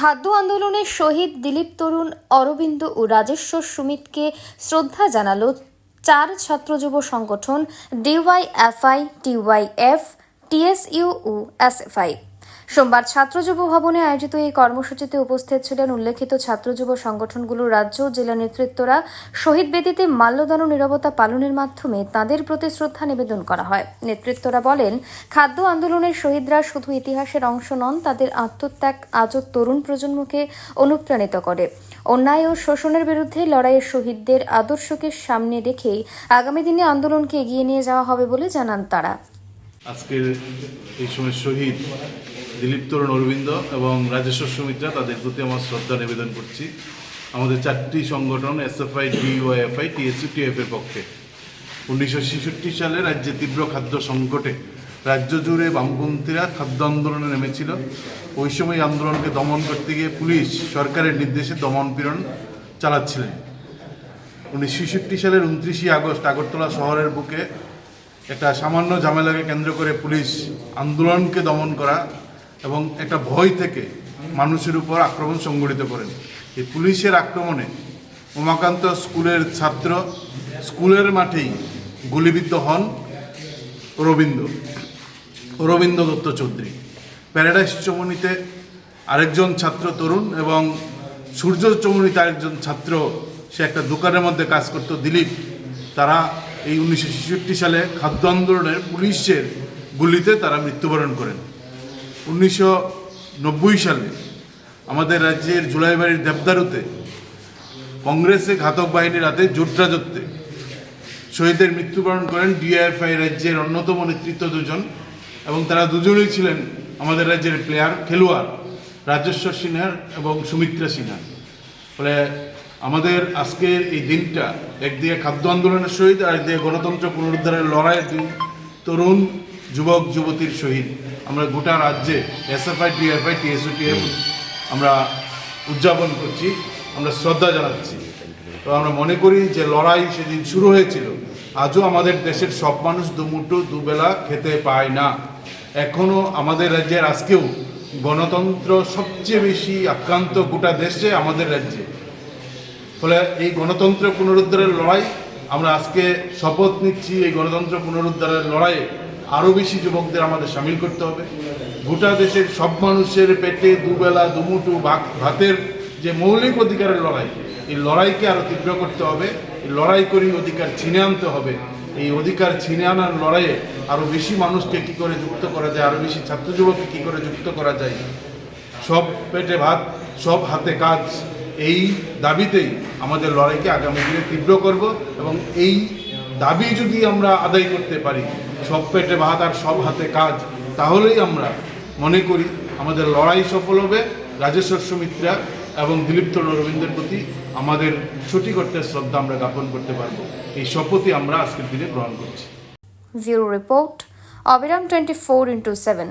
খাদ্য আন্দোলনের শহীদ দিলীপ তরুণ, অরবিন্দ ও রাজেশ্বর সুমিতকে শ্রদ্ধা জানালো 4 ছাত্র যুব সংগঠন ডিওয়াইএফআই, টিওয়াইএফ, টিএসইউ ও এসএফআই। সোমবার ছাত্র যুব ভবনে আয়োজিত এই কর্মসূচিতে উপস্থিত ছিলেন উল্লেখিত ছাত্র যুব সংগঠনগুলোর রাজ্য ও জেলা নেতৃত্বরা। শহীদ বেদিতে মাল্যদান ও নীরবতা পালনের মাধ্যমে তাদের প্রতি শ্রদ্ধা নিবেদন করা হয়। নেতৃত্বরা বলেন, খাদ্য আন্দোলনের শহীদরা শুধু ইতিহাসের অংশ নন, তাদের আত্মত্যাগ আজও তরুণ প্রজন্মকে অনুপ্রাণিত করে। অন্যায় ও শোষণের বিরুদ্ধে লড়াইয়ের শহীদদের আদর্শকে সামনে রেখেই আগামী দিনে আন্দোলনকে এগিয়ে নিয়ে যাওয়া হবে বলে জানান তারা। আজকের এই সময় শহীদ দিলীপ তরুণ, অরবিন্দ এবং রাজেশ্বর সুমিত্রা, তাদের প্রতি আমার শ্রদ্ধা নিবেদন করছি। আমাদের 4টি সংগঠন এসএফআই, ডিওয়াইএফআই, টিএসইউ, টিএফ এর পক্ষে 1966 সালে রাজ্যে তীব্র খাদ্য সংকটে রাজ্য জুড়ে বামপন্থীরা খাদ্য আন্দোলনে নেমেছিল। ওই সময় আন্দোলনকে দমন করতে গিয়ে পুলিশ সরকারের নির্দেশে দমন-পীড়ন চালাচ্ছিলেন। 1966 সালের 29 আগস্ট আগরতলা শহরের বুকে একটা সামান্য ঝামেলাকে কেন্দ্র করে পুলিশ আন্দোলনকে দমন করা এবং একটা ভয় থেকে মানুষের উপর আক্রমণ সংঘটিত করেন। এই পুলিশের আক্রমণে উমাকান্ত স্কুলের ছাত্র স্কুলের মাঠেই গুলিবিদ্ধ হন অরবিন্দ দত্ত চৌধুরী। প্যারাডাইস চমুনিতে আরেকজন ছাত্র তরুণ এবং সূর্য চমুনিতে আরেকজন ছাত্র, সে একটা দোকানের মধ্যে কাজ করত, দিলীপ, তারা এই 1966 সালে খাদ্য আন্দোলনের পুলিশের গুলিতে তারা মৃত্যুবরণ করেন। 1990 সালে আমাদের রাজ্যের জুলাইবাড়ির দেবদারুতে কংগ্রেসে ঘাতক বাহিনীর হাতে জোটরাজত্বে শহীদের মৃত্যুবরণ করেন ডিওয়াইএফআই রাজ্যের অন্যতম নেতৃত্ব দুজন, এবং তারা দুজনেই ছিলেন আমাদের রাজ্যের খেলোয়াড় রাজেশ্বর সিনহা এবং সুমিত্রা সিনহা। ফলে আমাদের আজকের এই দিনটা একদিকে খাদ্য আন্দোলনের শহীদ, আর একদিকে গণতন্ত্র পুনরুদ্ধারের লড়াইয়ের দিন, তরুণ যুবক যুবতীর শহীদ। আমরা গোটা রাজ্যে এসএফআই, ডিওয়াইএফআই, টিএসইউ, টিএফ আমরা উদযাপন করছি, আমরা শ্রদ্ধা জানাচ্ছি। তো আমরা মনে করি যে লড়াই সেদিন শুরু হয়েছিল, আজও আমাদের দেশের সব মানুষ দুমুঠো দুবেলা খেতে পায় না। এখনও আমাদের রাজ্যের আজকেও গণতন্ত্র সবচেয়ে বেশি আক্রান্ত গোটা দেশে আমাদের রাজ্যে। ফলে এই গণতন্ত্র পুনরুদ্ধারের লড়াই আমরা আজকে শপথ নিচ্ছি, এই গণতন্ত্র পুনরুদ্ধারের লড়াইয়ে আরও বেশি যুবকদের আমাদের সামিল করতে হবে। গোটা দেশের সব মানুষের পেটে দুবেলা দুমুঠো ভাতের যে মৌলিক অধিকারের লড়াই, এই লড়াইকে আরও তীব্র করতে হবে। এই লড়াই করে অধিকার ছিনে আনতে হবে। এই অধিকার ছিনে আনার লড়াইয়ে আরও বেশি মানুষকে কী করে যুক্ত করা যায়, আরও বেশি ছাত্র যুবককে কী করে যুক্ত করা যায়, সব পেটে ভাত সব হাতে কাজ, এই দাবিতেই আমাদের লড়াইকে আগামী দিনে তীব্র করব। এবং এই দাবি যদি আমরা আদায় করতে পারি, সব পেটে ভাত আর সব হাতে কাজ, তাহলেই আমরা মনে করি আমাদের লড়াই সফল হবে। রাজেশ্বর সুমিত্রা এবং দিলীপ তরুণ, অরবিন্দের প্রতি আমাদের সঠিক অর্থে শ্রদ্ধা আমরা জ্ঞাপন করতে পারবো। এই শপথই আমরা আজকের দিনে গ্রহণ করছি। ব্যুরো রিপোর্ট, অবিরাম 24x7।